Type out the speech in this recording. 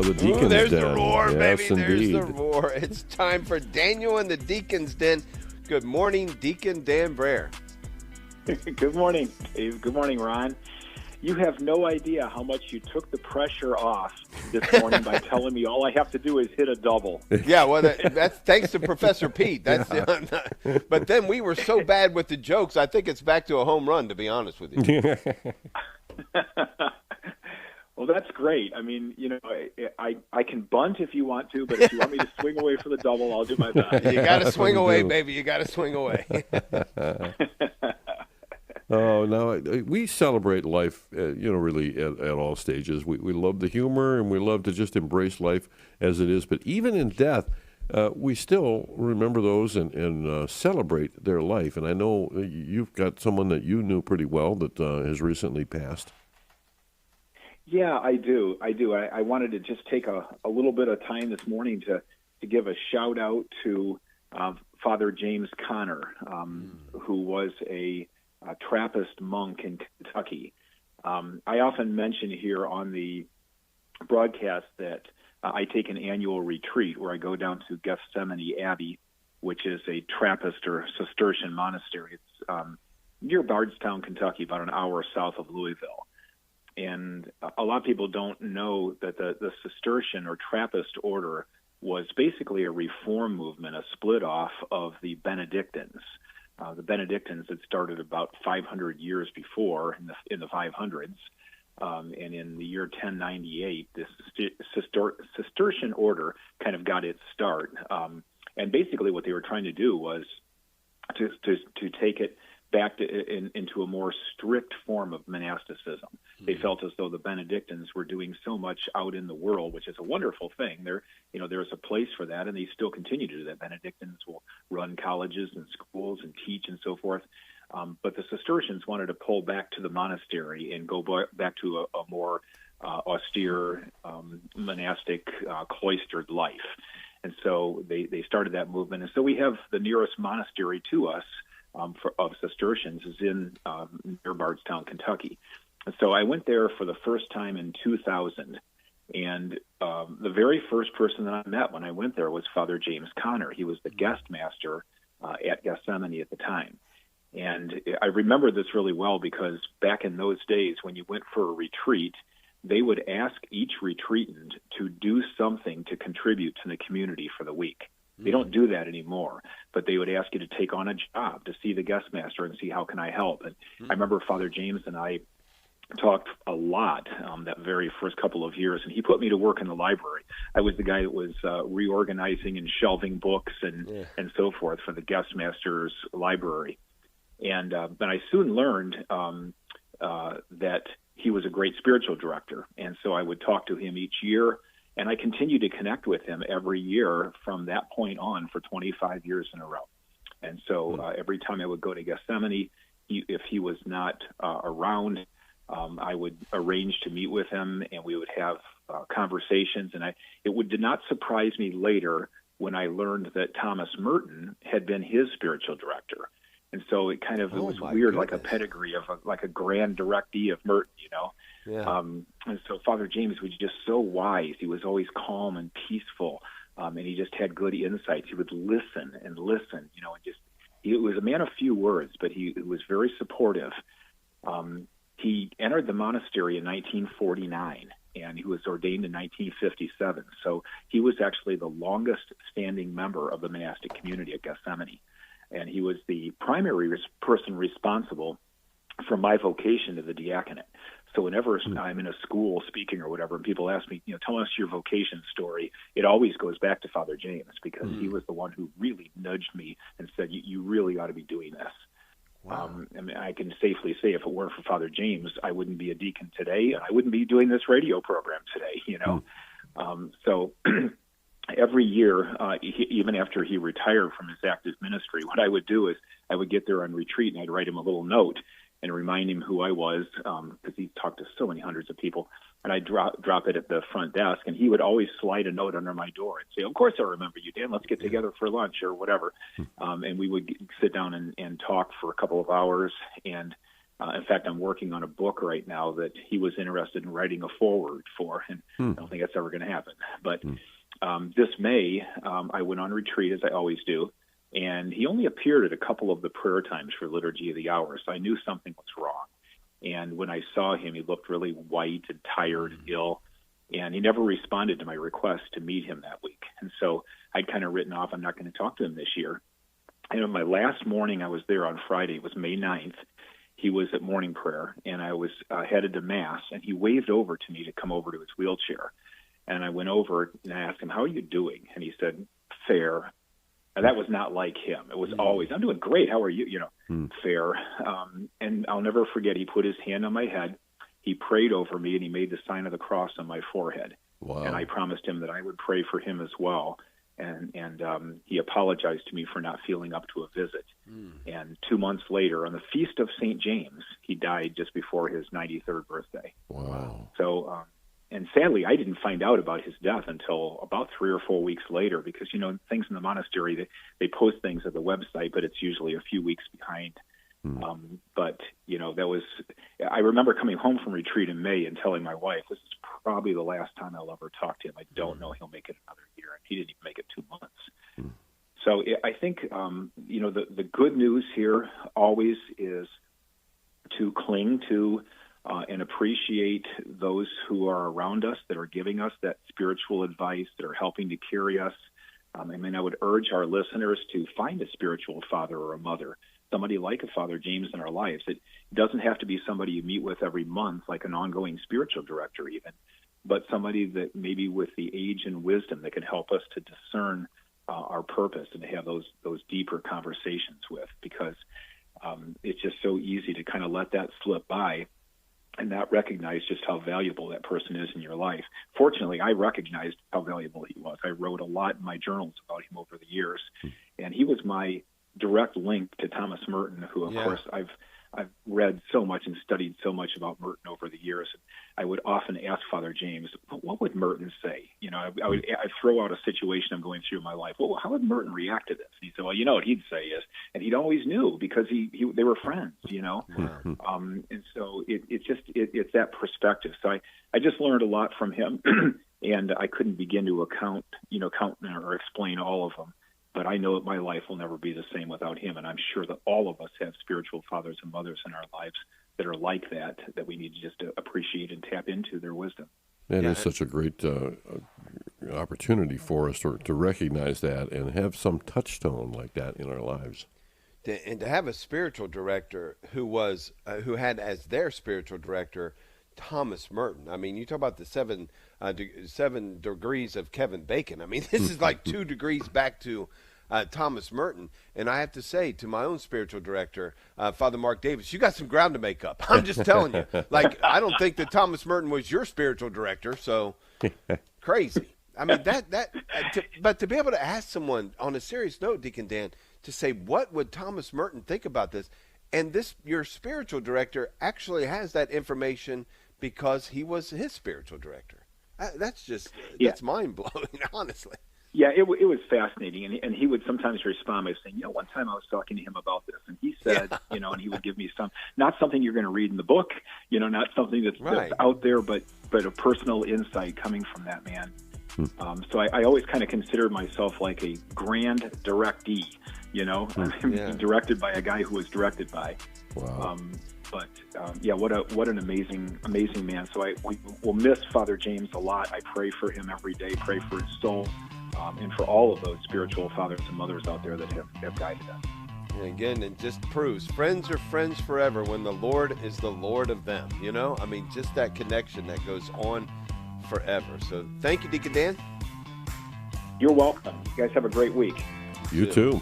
The Deacon's There's Den. the roar, Yes, baby. There's indeed. the roar. It's time for Daniel and the Deacon's Den. Good morning, Deacon Dan Brahier. Good morning, Dave. Good morning, Ron. You have no idea how much you took the pressure off this morning by telling me all I have to do is hit a double. Yeah, well, that's thanks to Professor Pete. But then we were so bad with the jokes, I think it's back to a home run, to be honest with you. Well, that's great. I mean, you know, I can bunt if you want to, but if you want me to swing away for the double, I'll do my best. You got to swing away, baby. You got to swing away. Oh, no, we celebrate life, really at all stages. We love the humor, and we love to just embrace life as it is. But even in death, we still remember those and celebrate their life. And I know you've got someone that you knew pretty well that has recently passed. Yeah, I do. I wanted to just take a little bit of time this morning to give a shout out to Father James Connor, who was a Trappist monk in Kentucky. I often mention here on the broadcast that I take an annual retreat where I go down to Gethsemane Abbey, which is a Trappist or Cistercian monastery. It's near Bardstown, Kentucky, about an hour south of Louisville. And a lot of people don't know that the Cistercian or Trappist order was basically a reform movement, a split off of the Benedictines. The Benedictines had started about 500 years before, in the 500s, and in the year 1098, this Cistercian order kind of got its start. And basically, what they were trying to do was to take it back into a more strict form of monasticism. They felt as though the Benedictines were doing so much out in the world, which is a wonderful thing. There's a place for that, and they still continue to do that. Benedictines will run colleges and schools and teach and so forth. But the Cistercians wanted to pull back to the monastery and go back to a more austere, monastic, cloistered life. And so they started that movement. And so we have the nearest monastery to us of Cistercians is in near Bardstown, Kentucky. And so I went there for the first time in 2000, and the very first person that I met when I went there was Father James Connor. He was the guest master at Gethsemane at the time. And I remember this really well because back in those days when you went for a retreat, they would ask each retreatant to do something to contribute to the community for the week. They don't do that anymore, but they would ask you to take on a job to see the guest master and see how can I help. And I remember Father James and I talked a lot that very first couple of years, and he put me to work in the library. I was the guy that was reorganizing and shelving books and so forth for the guest master's library. And but I soon learned that he was a great spiritual director, and so I would talk to him each year. And I continued to connect with him every year from that point on for 25 years in a row. And so every time I would go to Gethsemane, if he was not around, I would arrange to meet with him, and we would have conversations. And it did not surprise me later when I learned that Thomas Merton had been his spiritual director. And so it kind of it was weird, like a pedigree of like a grand directee of Merton, you know. Yeah. And so Father James was just so wise. He was always calm and peaceful, and he just had good insights. He would listen and listen, you know, and he was a man of few words, but he was very supportive. He entered the monastery in 1949, and he was ordained in 1957. So he was actually the longest standing member of the monastic community at Gethsemane. And he was the primary person responsible for my vocation to the diaconate. So whenever I'm in a school speaking or whatever, and people ask me, you know, tell us your vocation story, it always goes back to Father James because he was the one who really nudged me and said, you really ought to be doing this. Wow. I mean, I can safely say if it weren't for Father James, I wouldn't be a deacon today, and I wouldn't be doing this radio program today, you know. So every year, even after he retired from his active ministry, what I would do is I would get there on retreat, and I'd write him a little note and remind him who I was, because he talked to so many hundreds of people, and I'd drop it at the front desk, and he would always slide a note under my door and say, of course I remember you, Dan, let's get together for lunch or whatever. And we would sit down and talk for a couple of hours, and In fact, I'm working on a book right now that he was interested in writing a foreword for, and I don't think that's ever going to happen. But this May, I went on retreat, as I always do, and he only appeared at a couple of the prayer times for Liturgy of the Hour, so I knew something was wrong. And when I saw him, he looked really white and tired and ill, and he never responded to my request to meet him that week. And so I'd kind of written off, I'm not going to talk to him this year. And on my last morning, I was there on Friday, it was May 9th, he was at morning prayer, and I was headed to Mass, and he waved over to me to come over to his wheelchair. And I went over and I asked him, how are you doing? And he said, fair. And that was not like him. It was always, I'm doing great. How are you? Fair. And I'll never forget, he put his hand on my head, he prayed over me, and he made the sign of the cross on my forehead. Wow. And I promised him that I would pray for him as well. And he apologized to me for not feeling up to a visit. And 2 months later, on the Feast of St. James, he died just before his 93rd birthday. Wow. So, and sadly, I didn't find out about his death until about 3 or 4 weeks later, because, things in the monastery, they post things at the website, but it's usually a few weeks behind. But, that was, I remember coming home from retreat in May and telling my wife, this is probably the last time I'll ever talk to him. I don't know he'll make it another year. And he didn't even make it 2 months. So I think, the good news here always is to cling to and appreciate those who are around us that are giving us that spiritual advice, that are helping to carry us. I would urge our listeners to find a spiritual father or a mother, somebody like a Father James in our lives. It doesn't have to be somebody you meet with every month, like an ongoing spiritual director even, but somebody that maybe with the age and wisdom that can help us to discern our purpose and to have those deeper conversations with, because it's just so easy to kind of let that slip by and not recognize just how valuable that person is in your life. Fortunately, I recognized how valuable he was. I wrote a lot in my journals about him over the years, and he was my direct link to Thomas Merton, who, of course, I've read so much and studied so much about Merton over the years. I would often ask Father James, what would Merton say? I'd throw out a situation I'm going through in my life. Well, how would Merton react to this? And he'd say, well, what he'd say is, and he'd always knew because they were friends, and so it's that perspective. So I just learned a lot from him, and I couldn't begin to count or explain all of them. But I know that my life will never be the same without him, and I'm sure that all of us have spiritual fathers and mothers in our lives that are like that we need to just appreciate and tap into their wisdom. And it's such a great opportunity for us to recognize that and have some touchstone like that in our lives. And to have a spiritual director who had as their spiritual director Thomas Merton. I mean, you talk about the seven degrees of Kevin Bacon. I mean, this is like 2 degrees back to Thomas Merton. And I have to say to my own spiritual director, Father Mark Davis, you got some ground to make up. I'm just telling you. Like, I don't think that Thomas Merton was your spiritual director, so crazy. I mean, but to be able to ask someone on a serious note, Deacon Dan, to say, what would Thomas Merton think about this? And your spiritual director actually has that information because he was his spiritual director. That's mind-blowing, honestly. Yeah, it was fascinating, and he would sometimes respond by saying, one time I was talking to him about this, and he said, and he would give me not something you're going to read in the book, not something that's out there, but a personal insight coming from that man. So I always kind of consider myself like a grand directee, directed by a guy who was directed by. Wow. What an amazing man. So we will miss Father James a lot. I pray for him every day, pray for his soul, and for all of those spiritual fathers and mothers out there that have guided us. And again, it just proves friends are friends forever when the Lord is the Lord of them, I mean, just that connection that goes on forever. So thank you, Deacon Dan. You're welcome. You guys have a great week. You too.